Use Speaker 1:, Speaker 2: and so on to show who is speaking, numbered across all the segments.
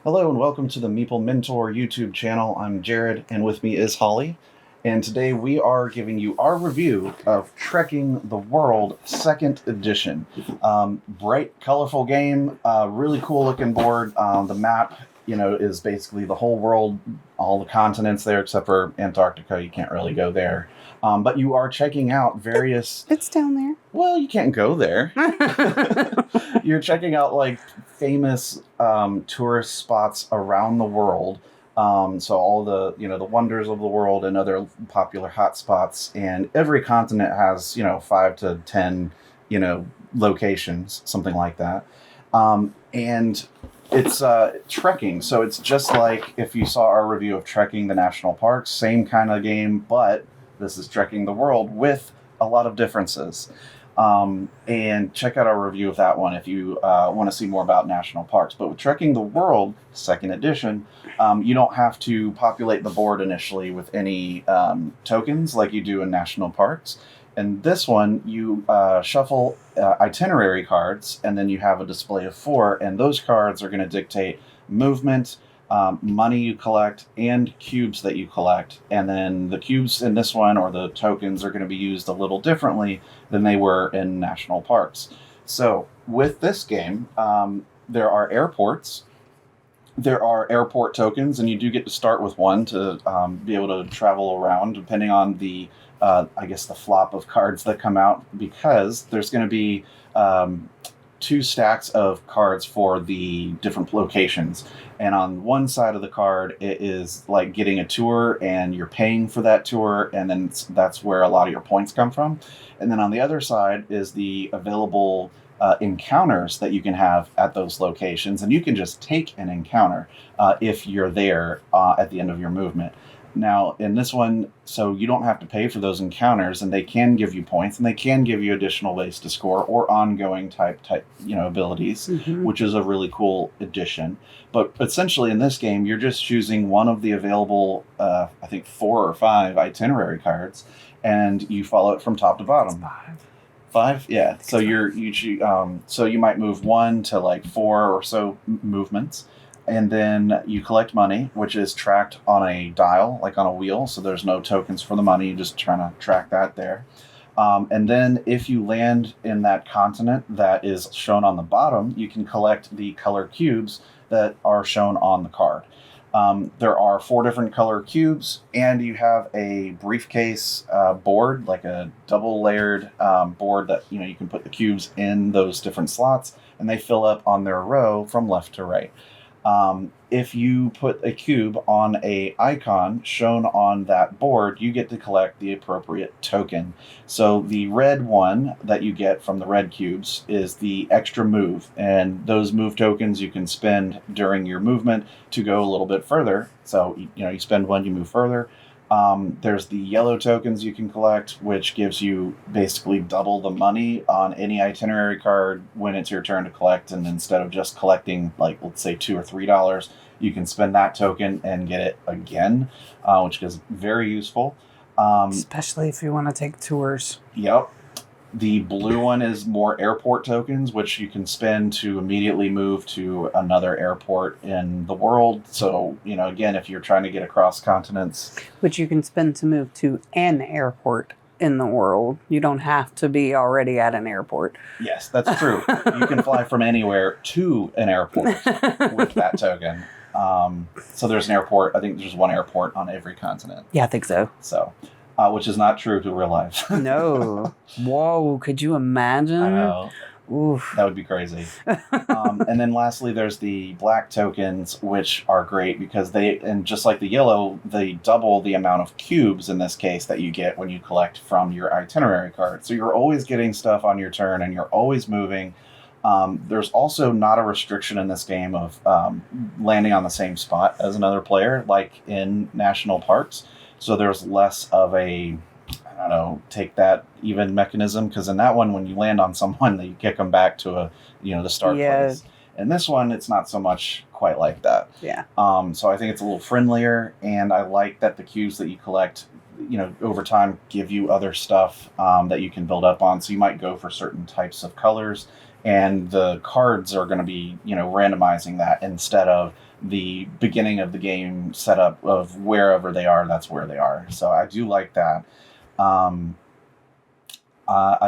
Speaker 1: Hello and welcome to the Meeple Mentor YouTube channel. I'm Jared, and with me is Holly. And today we are giving you our review of Trekking the World 2nd Edition. Bright, colorful game, really cool looking board. The map, is basically the whole world, all the continents there except for Antarctica. You can't really go there. But you are checking out various...
Speaker 2: It's down there.
Speaker 1: Well, you can't go there. You're checking out like famous tourist spots around the world. So all the wonders of the world and other popular hot spots, and every continent has 5 to 10 locations, something like that. And it's trekking, so it's just like if you saw our review of Trekking the National Parks, same kind of game, but this is Trekking the World with a lot of differences. And check out our review of that one if you want to see more about national parks. But with Trekking the World 2nd Edition, you don't have to populate the board initially with any tokens like you do in national parks. And this one, you shuffle itinerary cards, and then you have a display of 4, and those cards are going to dictate movement, money you collect, and cubes that you collect. And then the cubes in this one, or the tokens, are going to be used a little differently than they were in national parks. So with this game, there are airports. There are airport tokens, and you do get to start with one to be able to travel around, depending on the the flop of cards that come out, because there's going to be 2 stacks of cards for the different locations. And on one side of the card, it is like getting a tour, and you're paying for that tour, and then that's where a lot of your points come from. And then on the other side is the available encounters that you can have at those locations, and you can just take an encounter if you're there at the end of your movement. Now, in this one, so you don't have to pay for those encounters, and they can give you points, and they can give you additional ways to score or ongoing type abilities, which is a really cool addition. But essentially, in this game, you're just choosing one of the available, 4 or 5 itinerary cards, and you follow it from top to bottom.
Speaker 2: It's 5.
Speaker 1: 5, yeah. So so you might move 1 to like 4 or so movements. And then you collect money, which is tracked on a dial, like on a wheel. So there's no tokens for the money. You're just trying to track that there. And then if you land in that continent that is shown on the bottom, you can collect the color cubes that are shown on the card. There are 4 different color cubes, and you have a briefcase board, like a double layered board that you can put the cubes in those different slots, and they fill up on their row from left to right. If you put a cube on a icon shown on that board, you get to collect the appropriate token. So the red one that you get from the red cubes is the extra move, and those move tokens you can spend during your movement to go a little bit further. So you spend one, you move further. There's the yellow tokens you can collect, which gives you basically double the money on any itinerary card when it's your turn to collect. And instead of just collecting, like, let's say $2 or $3, you can spend that token and get it again, which is very useful.
Speaker 2: Especially if you want to take tours.
Speaker 1: Yep. The blue one is more airport tokens, which you can spend to immediately move to another airport in the world. So, again, if you're trying to get across continents.
Speaker 2: Which you can spend to move to an airport in the world. You don't have to be already at an airport.
Speaker 1: Yes, that's true. You can fly from anywhere to an airport with that token. So there's an airport. I think there's one airport on every continent.
Speaker 2: Yeah, I think so.
Speaker 1: So... which is not true to real life.
Speaker 2: No. Whoa, could you imagine?
Speaker 1: I know.
Speaker 2: Oof.
Speaker 1: That would be crazy. And then lastly, there's the black tokens, which are great because and just like the yellow, they double the amount of cubes in this case that you get when you collect from your itinerary card. So you're always getting stuff on your turn, and you're always moving. There's also not a restriction in this game of landing on the same spot as another player, like in national parks. So there's less of a, take that even mechanism, because in that one, when you land on someone, you kick them back to the start place. In this one, it's not so much quite like that.
Speaker 2: Yeah.
Speaker 1: So I think it's a little friendlier, and I like that the cubes that you collect, over time give you other stuff that you can build up on. So you might go for certain types of colors and the cards are going to be, randomizing that instead of the beginning of the game setup of wherever they are, that's where they are. So I do like that. I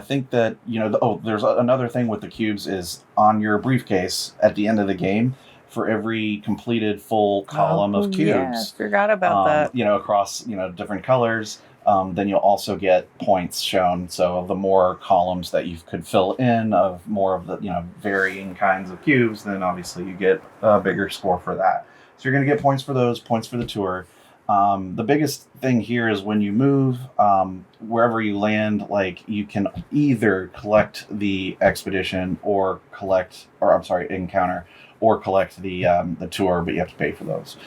Speaker 1: think that, there's another thing with the cubes is on your briefcase at the end of the game, for every completed full column of cubes.
Speaker 2: Yeah, I forgot about that.
Speaker 1: Across, different colors, then you'll also get points shown. So the more columns that you could fill in of more of the, varying kinds of cubes, then obviously you get a bigger score for that. So you're going to get points for those, points for the tour. The biggest thing here is when you move, wherever you land, like you can either collect the expedition encounter, or collect the tour, but you have to pay for those.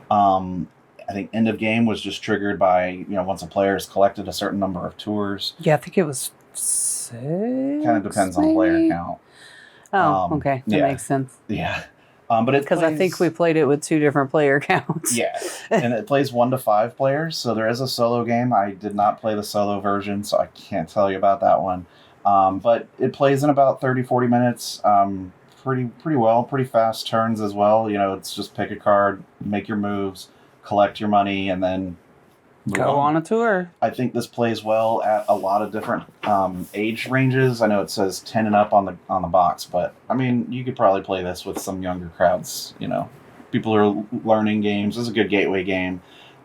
Speaker 1: I think end of game was just triggered by, once a player has collected a certain number of tours.
Speaker 2: Yeah, I think it was 6.
Speaker 1: Kind of depends on player count.
Speaker 2: Oh, okay. That makes sense.
Speaker 1: Yeah. But it's
Speaker 2: because I think we played it with 2 different player counts.
Speaker 1: Yeah, and it plays 1 to 5 players, so there is a solo game. I did not play the solo version, so I can't tell you about that one. But it plays in about 30-40 minutes. Pretty well, pretty fast turns as well. It's just pick a card, make your moves, collect your money, and then
Speaker 2: go on a tour.
Speaker 1: I think this plays well at a lot of different age ranges. I know it says 10 and up on the box, but I mean, you could probably play this with some younger crowds. People who are learning games. This is a good gateway game.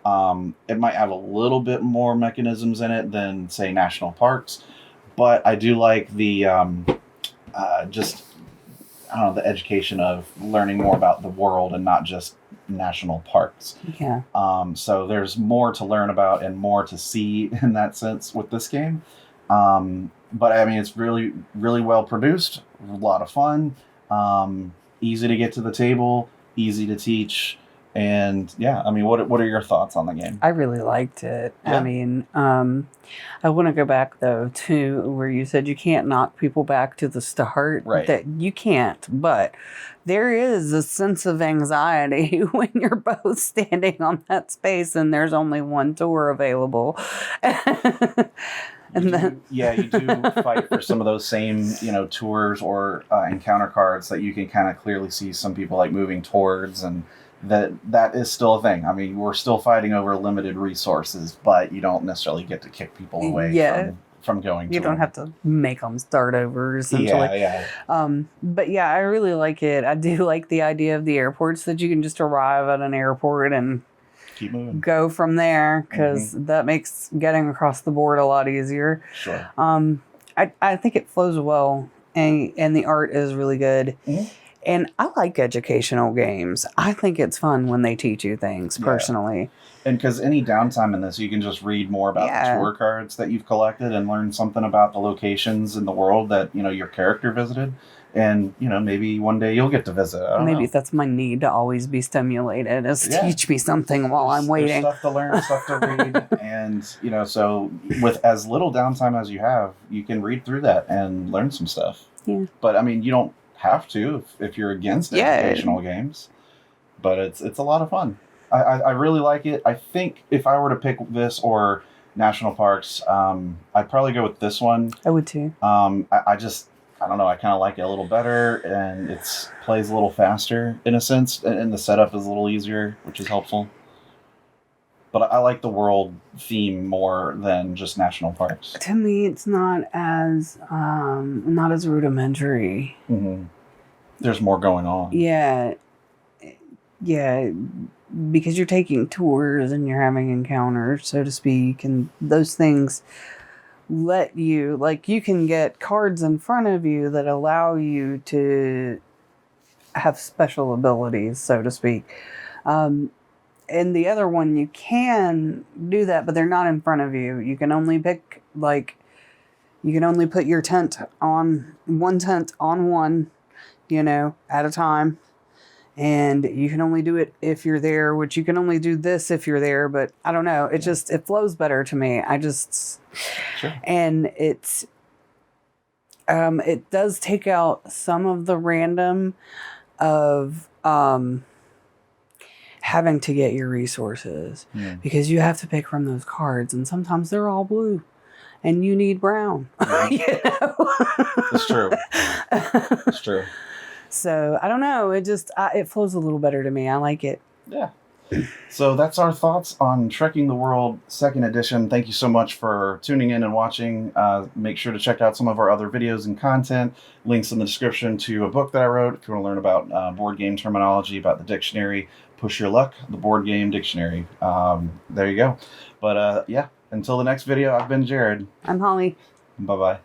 Speaker 1: It might have a little bit more mechanisms in it than, say, National Parks, but I do like the the education of learning more about the world and not just national parks.
Speaker 2: Yeah.
Speaker 1: So there's more to learn about and more to see in that sense with this game. But I mean, it's really, really well produced, a lot of fun, easy to get to the table, easy to teach. And yeah, I mean, what are your thoughts on the game?
Speaker 2: I really liked it. Yeah. I mean, I want to go back though to where you said you can't knock people back to the start.
Speaker 1: Right.
Speaker 2: That you can't, but there is a sense of anxiety when you're both standing on that space and there's only 1 tour available.
Speaker 1: You do fight for some of those same, tours or encounter cards that you can kind of clearly see some people like moving towards, and that is still a thing. I mean, we're still fighting over limited resources, but you don't necessarily get to kick people away from going to
Speaker 2: You don't have to make them start over, essentially.
Speaker 1: Yeah.
Speaker 2: But yeah, I really like it. I do like the idea of the airports, that you can just arrive at an airport and
Speaker 1: keep moving,
Speaker 2: go from there, because that makes getting across the board a lot easier.
Speaker 1: Sure.
Speaker 2: I think it flows well, and the art is really good. Mm-hmm. And I like educational games. I think it's fun when they teach you things, personally.
Speaker 1: And because any downtime in this, you can just read more about the tour cards that you've collected and learn something about the locations in the world that, your character visited. And, maybe one day you'll get to visit. I don't know.
Speaker 2: That's my need to always be stimulated, is teach me something while I'm waiting.
Speaker 1: There's stuff to learn, stuff to read. And, so with as little downtime as you have, you can read through that and learn some stuff.
Speaker 2: Yeah.
Speaker 1: But, I mean, you don't have to if you're against educational games. But it's a lot of fun. I really like it. I think if I were to pick this or National Parks, I'd probably go with this one.
Speaker 2: I would too.
Speaker 1: I don't know, I kind of like it a little better, and it plays a little faster in a sense, and the setup is a little easier, which is helpful. But I like the world theme more than just National Parks.
Speaker 2: To me, it's not as rudimentary.
Speaker 1: Mm-hmm. There's more going on.
Speaker 2: Yeah, because you're taking tours and you're having encounters, so to speak, and those things let you, like, you can get cards in front of you that allow you to have special abilities, so to speak. And the other one, you can do that, but they're not in front of you. You can only pick, you can only put your tent on one, at a time. And you can only do it if you're there, which you can only do this if you're there, but I don't know. It flows better to me.
Speaker 1: Sure.
Speaker 2: And it does take out some of the random of, having to get your resources, because you have to pick from those cards, and sometimes they're all blue, and you need brown. You know?
Speaker 1: It's true. It's true.
Speaker 2: So I don't know. It flows a little better to me. I like it.
Speaker 1: Yeah. So that's our thoughts on Trekking the World 2nd edition. Thank you so much for tuning in and watching. Make sure to check out some of our other videos and content. Links in the description to a book that I wrote if you want to learn about board game terminology, about the dictionary, Push Your Luck, the board game dictionary. There you go. But yeah, until the next video, I've been Jared.
Speaker 2: I'm Holly.
Speaker 1: Bye-bye.